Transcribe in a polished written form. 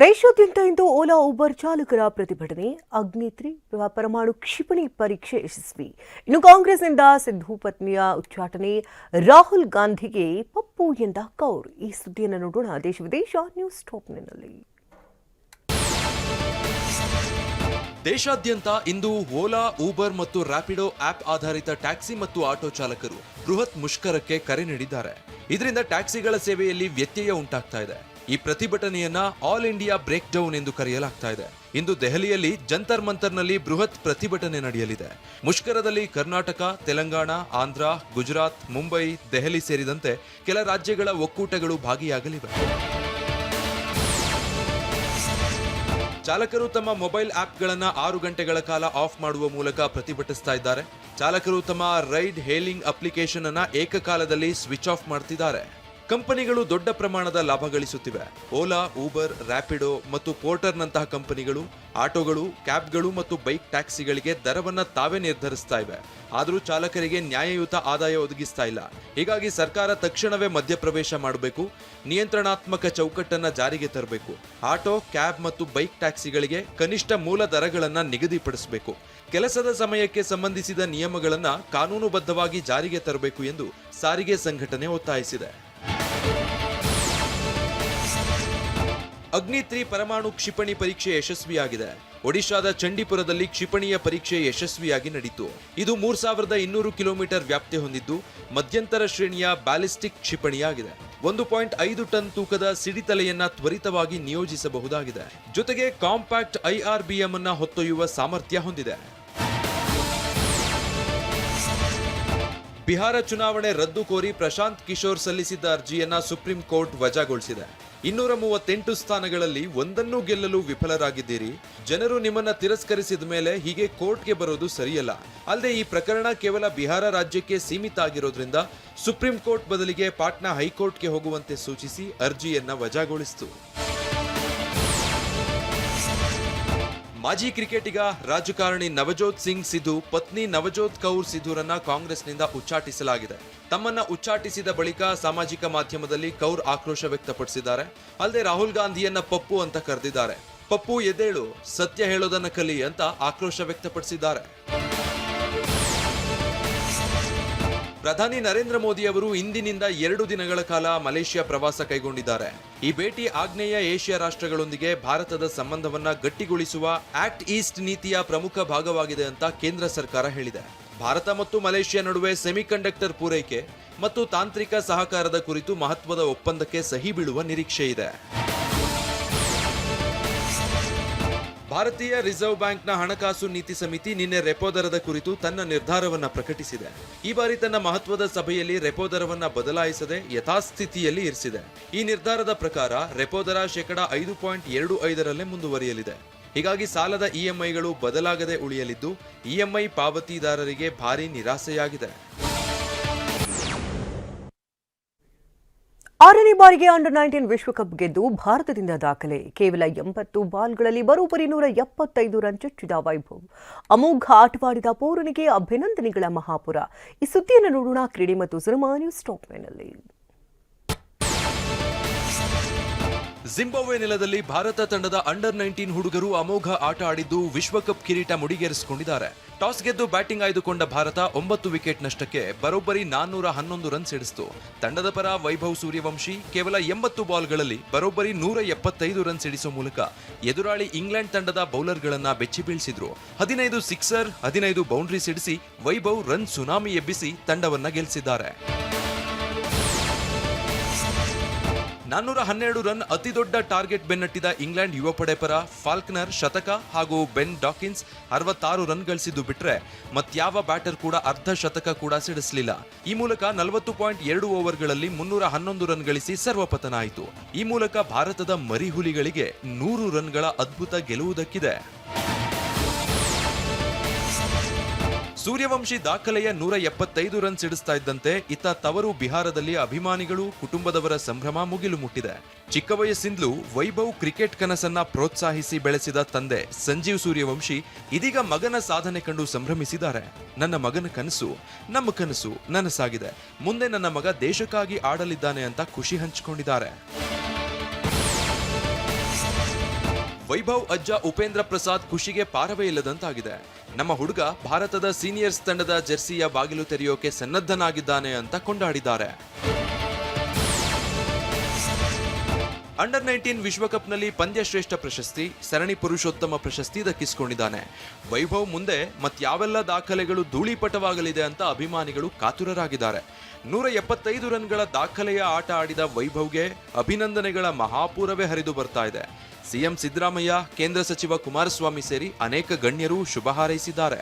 ದೇಶಾದ್ಯಂತ ಇಂದು ಓಲಾ ಊಬರ್ ಚಾಲಕರ ಪ್ರತಿಭಟನೆ. ಅಗ್ನಿ-3 ಪರಮಾಣು ಕ್ಷಿಪಣಿ ಪರೀಕ್ಷೆ ಯಶಸ್ವಿ. ಇನ್ನು ಕಾಂಗ್ರೆಸ್ನಿಂದ ಸಿದ್ದು ಪತ್ನಿಯ ಉಚ್ಚಾಟನೆ. ರಾಹುಲ್ ಗಾಂಧಿಗೆ ಪಪ್ಪು ಎಂದ ಕೌರ್. ಈ ಸುದ್ದಿಯನ್ನು ನೋಡೋಣ ದೇಶ ವಿದೇಶ ನ್ಯೂಸ್ ಟಾಪ್ನಲ್ಲಿ. ದೇಶಾದ್ಯಂತ ಇಂದು ಓಲಾ, ಊಬರ್ ಮತ್ತು ರ್ಯಾಪಿಡೋ ಆಪ್ ಆಧಾರಿತ ಟ್ಯಾಕ್ಸಿ ಮತ್ತು ಆಟೋ ಚಾಲಕರು ಬೃಹತ್ ಮುಷ್ಕರಕ್ಕೆ ಕರೆ ನೀಡಿದ್ದಾರೆ. ಇದರಿಂದ ಟ್ಯಾಕ್ಸಿಗಳ ಸೇವೆಯಲ್ಲಿ ವ್ಯತ್ಯಯ ಉಂಟಾಗ್ತಾ ಇದೆ. ಈ ಪ್ರತಿಭಟನೆಯನ್ನ ಆಲ್ ಇಂಡಿಯಾ ಬ್ರೇಕ್ ಡೌನ್ ಎಂದು ಕರೆಯಲಾಗ್ತಾ ಇದೆ. ಇಂದು ದೆಹಲಿಯಲ್ಲಿ ಜಂತರ್ ಮಂತರ್ನಲ್ಲಿ ಬೃಹತ್ ಪ್ರತಿಭಟನೆ ನಡೆಯಲಿದೆ. ಮುಷ್ಕರದಲ್ಲಿ ಕರ್ನಾಟಕ, ತೆಲಂಗಾಣ, ಆಂಧ್ರ, ಗುಜರಾತ್, ಮುಂಬೈ, ದೆಹಲಿ ಸೇರಿದಂತೆ ಕೆಲ ರಾಜ್ಯಗಳ ಒಕ್ಕೂಟಗಳು ಭಾಗಿಯಾಗಲಿವೆ. ಚಾಲಕರು ತಮ್ಮ ಮೊಬೈಲ್ ಆಪ್ಗಳನ್ನು 6 ಗಂಟೆಗಳ ಕಾಲ ಆಫ್ ಮಾಡುವ ಮೂಲಕ ಪ್ರತಿಭಟಿಸ್ತಾ ಇದ್ದಾರೆ. ಚಾಲಕರು ತಮ್ಮ ರೈಡ್ ಹೇಲಿಂಗ್ ಅಪ್ಲಿಕೇಶನ್ ಅನ್ನ ಏಕಕಾಲದಲ್ಲಿ ಸ್ವಿಚ್ ಆಫ್ ಮಾಡ್ತಿದ್ದಾರೆ. ಕಂಪನಿಗಳು ದೊಡ್ಡ ಪ್ರಮಾಣದ ಲಾಭ ಗಳಿಸುತ್ತಿವೆ. ಓಲಾ, ಊಬರ್, ರ್ಯಾಪಿಡೋ ಮತ್ತು ಪೋರ್ಟರ್ನಂತಹ ಕಂಪನಿಗಳು ಆಟೋಗಳು, ಕ್ಯಾಬ್ಗಳು ಮತ್ತು ಬೈಕ್ ಟ್ಯಾಕ್ಸಿಗಳಿಗೆ ದರವನ್ನ ತಾವೇ ನಿರ್ಧರಿಸ್ತಾ ಇವೆ. ಆದರೂ ಚಾಲಕರಿಗೆ ನ್ಯಾಯಯುತ ಆದಾಯ ಒದಗಿಸ್ತಾ ಇಲ್ಲ. ಹೀಗಾಗಿ ಸರ್ಕಾರ ತಕ್ಷಣವೇ ಮಧ್ಯಪ್ರವೇಶ ಮಾಡಬೇಕು, ನಿಯಂತ್ರಣಾತ್ಮಕ ಚೌಕಟ್ಟನ್ನ ಜಾರಿಗೆ ತರಬೇಕು. ಆಟೋ, ಕ್ಯಾಬ್ ಮತ್ತು ಬೈಕ್ ಟ್ಯಾಕ್ಸಿಗಳಿಗೆ ಕನಿಷ್ಠ ಮೂಲ ದರಗಳನ್ನ ನಿಗದಿಪಡಿಸಬೇಕು. ಕೆಲಸದ ಸಮಯಕ್ಕೆ ಸಂಬಂಧಿಸಿದ ನಿಯಮಗಳನ್ನ ಕಾನೂನುಬದ್ಧವಾಗಿ ಜಾರಿಗೆ ತರಬೇಕು ಎಂದು ಸಾರಿಗೆ ಸಂಘಟನೆ ಒತ್ತಾಯಿಸಿದೆ. ಅಗ್ನಿ-3 ಪರಮಾಣು ಕ್ಷಿಪಣಿ ಪರೀಕ್ಷೆ ಯಶಸ್ವಿಯಾಗಿದೆ. ಒಡಿಶಾದ ಚಂಡೀಪುರದಲ್ಲಿ ಕ್ಷಿಪಣಿಯ ಪರೀಕ್ಷೆ ಯಶಸ್ವಿಯಾಗಿ ನಡೆಯಿತು. ಇದು 3200 ಕಿಲೋಮೀಟರ್ ವ್ಯಾಪ್ತಿ ಹೊಂದಿದ್ದು ಮಧ್ಯಂತರ ಶ್ರೇಣಿಯ ಬ್ಯಾಲಿಸ್ಟಿಕ್ ಕ್ಷಿಪಣಿಯಾಗಿದೆ. 1.5 ಟನ್ ತೂಕದ ಸಿಡಿತಲೆಯನ್ನ ತ್ವರಿತವಾಗಿ ನಿಯೋಜಿಸಬಹುದಾಗಿದೆ. ಜೊತೆಗೆ ಕಾಂಪ್ಯಾಕ್ಟ್ IRBM ಅನ್ನ ಹೊತ್ತೊಯ್ಯುವ ಸಾಮರ್ಥ್ಯ ಹೊಂದಿದೆ. ಬಿಹಾರ ಚುನಾವಣೆ ರದ್ದು ಕೋರಿ ಪ್ರಶಾಂತ್ ಕಿಶೋರ್ ಸಲ್ಲಿಸಿದ್ದ ಅರ್ಜಿಯನ್ನ ಸುಪ್ರೀಂ ಕೋರ್ಟ್ ವಜಾಗೊಳಿಸಿದೆ. 238 ಸ್ಥಾನಗಳಲ್ಲಿ ಒಂದನ್ನೂ ಗೆಲ್ಲಲು ವಿಫಲರಾಗಿದ್ದೀರಿ. ಜನರು ನಿಮ್ಮನ್ನ ತಿರಸ್ಕರಿಸಿದ ಮೇಲೆ ಹೀಗೆ ಕೋರ್ಟ್ಗೆ ಬರೋದು ಸರಿಯಲ್ಲ. ಅಲ್ಲದೆ ಈ ಪ್ರಕರಣ ಕೇವಲ ಬಿಹಾರ ರಾಜ್ಯಕ್ಕೆ ಸೀಮಿತ ಆಗಿರೋದ್ರಿಂದ ಸುಪ್ರೀಂ ಕೋರ್ಟ್ ಬದಲಿಗೆ ಪಾಟ್ನಾ ಹೈಕೋರ್ಟ್ಗೆ ಹೋಗುವಂತೆ ಸೂಚಿಸಿ ಅರ್ಜಿಯನ್ನ ವಜಾಗೊಳಿಸಿತು. ಮಾಜಿ ಕ್ರಿಕೆಟಿಗ ರಾಜಕಾರಣಿ ನವಜೋತ್ ಸಿಂಗ್ ಸಿಧು ಪತ್ನಿ ನವಜೋತ್ ಕೌರ್ ಸಿಧುರನ್ನ ಕಾಂಗ್ರೆಸ್ನಿಂದ ಉಚ್ಚಾಟಿಸಲಾಗಿದೆ. ತಮ್ಮನ್ನ ಉಚ್ಚಾಟಿಸಿದ ಬಳಿಕ ಸಾಮಾಜಿಕ ಮಾಧ್ಯಮದಲ್ಲಿ ಕೌರ್ ಆಕ್ರೋಶ ವ್ಯಕ್ತಪಡಿಸಿದ್ದಾರೆ. ಅಲ್ಲದೆ ರಾಹುಲ್ ಗಾಂಧಿಯನ್ನ ಪಪ್ಪು ಅಂತ ಕರೆದಿದ್ದಾರೆ. ಪಪ್ಪು ಎದ್ದೇಳು, ಸತ್ಯ ಹೇಳೋದನ್ನ ಕಲಿ ಅಂತ ಆಕ್ರೋಶ ವ್ಯಕ್ತಪಡಿಸಿದ್ದಾರೆ. ಪ್ರಧಾನಿ ನರೇಂದ್ರ ಮೋದಿ ಅವರು ಇಂದಿನಿಂದ 2 ದಿನಗಳ ಕಾಲ ಮಲೇಷ್ಯಾ ಪ್ರವಾಸ ಕೈಗೊಂಡಿದ್ದಾರೆ. ಈ ಭೇಟಿ ಆಗ್ನೇಯ ಏಷ್ಯಾ ರಾಷ್ಟ್ರಗಳೊಂದಿಗೆ ಭಾರತದ ಸಂಬಂಧವನ್ನ ಗಟ್ಟಿಗೊಳಿಸುವ ಆಕ್ಟ್ ಈಸ್ಟ್ ನೀತಿಯ ಪ್ರಮುಖ ಭಾಗವಾಗಿದೆ ಅಂತ ಕೇಂದ್ರ ಸರ್ಕಾರ ಹೇಳಿದೆ. ಭಾರತ ಮತ್ತು ಮಲೇಷ್ಯಾ ನಡುವೆ ಸೆಮಿಕಂಡಕ್ಟರ್ ಪೂರೈಕೆ ಮತ್ತು ತಾಂತ್ರಿಕ ಸಹಕಾರದ ಕುರಿತು ಮಹತ್ವದ ಒಪ್ಪಂದಕ್ಕೆ ಸಹಿ ಬೀಳುವ ನಿರೀಕ್ಷೆ ಇದೆ. ಭಾರತೀಯ ರಿಸರ್ವ್ ಬ್ಯಾಂಕ್ನ ಹಣಕಾಸು ನೀತಿ ಸಮಿತಿ ನಿನ್ನೆ ರೆಪೋ ದರದ ಕುರಿತು ತನ್ನ ನಿರ್ಧಾರವನ್ನ ಪ್ರಕಟಿಸಿದೆ. ಈ ಬಾರಿ ತನ್ನ ಮಹತ್ವದ ಸಭೆಯಲ್ಲಿ ರೆಪೋ ದರವನ್ನ ಬದಲಾಯಿಸದೆ ಯಥಾಸ್ಥಿತಿಯಲ್ಲಿ ಇರಿಸಿದೆ. ಈ ನಿರ್ಧಾರದ ಪ್ರಕಾರ ರೆಪೋ ದರ 5.25ರಲ್ಲೇ ಮುಂದುವರಿಯಲಿದೆ. ಹೀಗಾಗಿ ಸಾಲದ EMIಗಳು ಬದಲಾಗದೆ ಉಳಿಯಲಿದ್ದು EMI ಪಾವತಿದಾರರಿಗೆ ಭಾರಿ ನಿರಾಸೆಯಾಗಿದೆ. 6ನೇ ಬಾರಿಗೆ ಅಂಡರ್-19 ವಿಶ್ವಕಪ್ ಗೆದ್ದು ಭಾರತದಿಂದ ದಾಖಲೆ. ಕೇವಲ 80 ಬಾಲ್ಗಳಲ್ಲಿ ಬರೋಬ್ಬರಿ 175 ರನ್ ಚುಚ್ಚಿದ ವೈಭವ್. ಅಮೋಘ ಆಟವಾಡಿದ ಪೂರನಿಗೆ ಅಭಿನಂದನೆಗಳ ಮಹಾಪುರ. ಈ ಸುದ್ದಿಯನ್ನು ನೋಡೋಣ ಕ್ರೀಡೆ ಮತ್ತು ಸಿನಿಮಾ ನ್ಯೂಸ್ ಟಾಪ್ನಲ್ಲಿ. ಜಿಂಬಾಬ್ವೆ ನೆಲದಲ್ಲಿ ಭಾರತ ತಂಡದ ಅಂಡರ್-19 ಹುಡುಗರು ಅಮೋಘ ಆಟ ಆಡಿದ್ದು ವಿಶ್ವಕಪ್ ಕಿರೀಟ ಮುಡಿಗೇರಿಸಿಕೊಂಡಿದ್ದಾರೆ. ಟಾಸ್ ಗೆದ್ದು ಬ್ಯಾಟಿಂಗ್ ಆಯ್ದುಕೊಂಡ ಭಾರತ 9 ವಿಕೆಟ್ ನಷ್ಟಕ್ಕೆ ಬರೋಬ್ಬರಿ 411 ರನ್ ಸಿಡಿಸಿತು. ತಂಡದ ಪರ ವೈಭವ್ ಸೂರ್ಯವಂಶಿ ಕೇವಲ 80 ಬಾಲ್ಗಳಲ್ಲಿ ಬರೋಬ್ಬರಿ 175 ರನ್ ಸಿಡಿಸುವ ಮೂಲಕ ಎದುರಾಳಿ ಇಂಗ್ಲೆಂಡ್ ತಂಡದ ಬೌಲರ್ಗಳನ್ನ ಬೆಚ್ಚಿ ಬೀಳಿಸಿದ್ರು. 15 ಸಿಕ್ಸರ್, 15 ಬೌಂಡ್ರಿ ಸಿಡಿಸಿ ವೈಭವ್ ರನ್ ಸುನಾಮಿ ಎಬ್ಬಿಸಿ ತಂಡವನ್ನ ಗೆಲ್ಲಿಸಿದ್ದಾರೆ. 412 ರನ್ ಅತಿದೊಡ್ಡ ಟಾರ್ಗೆಟ್ ಬೆನ್ನಟ್ಟಿದ ಇಂಗ್ಲೆಂಡ್ ಯುವ ಪಡೆ ಪರ ಫಾಲ್ಕನರ್ ಶತಕ ಹಾಗೂ ಬೆನ್ ಡಾಕಿನ್ಸ್ 66 ರನ್ ಗಳಿಸಿದ್ದು ಬಿಟ್ರೆ ಮತ್ಯಾವ ಬ್ಯಾಟರ್ ಕೂಡ ಅರ್ಧ ಶತಕ ಕೂಡ ಸಿಡಿಸಲಿಲ್ಲ. ಈ ಮೂಲಕ 40.2 ಓವರ್ಗಳಲ್ಲಿ 311 ರನ್ ಗಳಿಸಿ ಸರ್ವಪತನ ಆಯಿತು. ಈ ಮೂಲಕ ಭಾರತದ ಮರಿಹುಲಿಗಳಿಗೆ 100 ರನ್ಗಳ ಅದ್ಭುತ ಗೆಲುವು ದಕ್ಕಿದೆ. ಸೂರ್ಯವಂಶಿ ದಾಖಲೆಯ 175 ರನ್ ಸಿಡಿಸ್ತಾ ಇದ್ದಂತೆ ಇತ್ತ ತವರು ಬಿಹಾರದಲ್ಲಿ ಅಭಿಮಾನಿಗಳು, ಕುಟುಂಬದವರ ಸಂಭ್ರಮ ಮುಗಿಲು ಮುಟ್ಟಿದೆ. ಚಿಕ್ಕ ವಯಸ್ಸಿಂದಲೂ ವೈಭವ್ ಕ್ರಿಕೆಟ್ ಕನಸನ್ನ ಪ್ರೋತ್ಸಾಹಿಸಿ ಬೆಳೆಸಿದ ತಂದೆ ಸಂಜೀವ್ ಸೂರ್ಯವಂಶಿ ಇದೀಗ ಮಗನ ಸಾಧನೆ ಕಂಡು ಸಂಭ್ರಮಿಸಿದ್ದಾರೆ. ನನ್ನ ಮಗನ ಕನಸು, ನಮ್ಮ ಕನಸು ನನಸಾಗಿದೆ. ಮುಂದೆ ನನ್ನ ಮಗ ದೇಶಕ್ಕಾಗಿ ಆಡಲಿದ್ದಾನೆ ಅಂತ ಖುಷಿ ಹಂಚಿಕೊಂಡಿದ್ದಾರೆ. ವೈಭವ್ ಅಜ್ಜ ಉಪೇಂದ್ರ ಪ್ರಸಾದ್ ಖುಷಿಗೆ ಪಾರವೇ ಇಲ್ಲದಂತಾಗಿದೆ. ನಮ್ಮ ಹುಡುಗ ಭಾರತದ ಸೀನಿಯರ್ಸ್ ತಂಡದ ಜೆರ್ಸಿಯ ಬಾಗಿಲು ತೆರೆಯೋಕೆ ಸನ್ನದ್ಧನಾಗಿದ್ದಾನೆ ಅಂತ ಕೊಂಡಾಡಿದ್ದಾರೆ. ಅಂಡರ್ 19 ವಿಶ್ವಕಪ್ನಲ್ಲಿ ಪಂದ್ಯಶ್ರೇಷ್ಠ ಪ್ರಶಸ್ತಿ, ಸರಣಿ ಪುರುಷೋತ್ತಮ ಪ್ರಶಸ್ತಿ ದಕ್ಕಿಸಿಕೊಂಡಿದ್ದಾನೆ. ವೈಭವ್ ಮುಂದೆ ಮತ್ಯಾವೆಲ್ಲ ದಾಖಲೆಗಳು ಧೂಳಿಪಟವಾಗಲಿದೆ ಅಂತ ಅಭಿಮಾನಿಗಳು ಕಾತುರರಾಗಿದ್ದಾರೆ. 175 ರನ್ಗಳ ದಾಖಲೆಯ ಆಟ ಆಡಿದ ವೈಭವ್ಗೆ ಅಭಿನಂದನೆಗಳ ಮಹಾಪೂರವೇ ಹರಿದು ಬರ್ತಾ ಇದೆ. ಸಿಎಂ ಸಿದ್ದರಾಮಯ್ಯ, ಕೇಂದ್ರ ಸಚಿವ ಕುಮಾರಸ್ವಾಮಿ ಸೇರಿ ಅನೇಕ ಗಣ್ಯರು ಶುಭ ಹಾರೈಸಿದ್ದಾರೆ.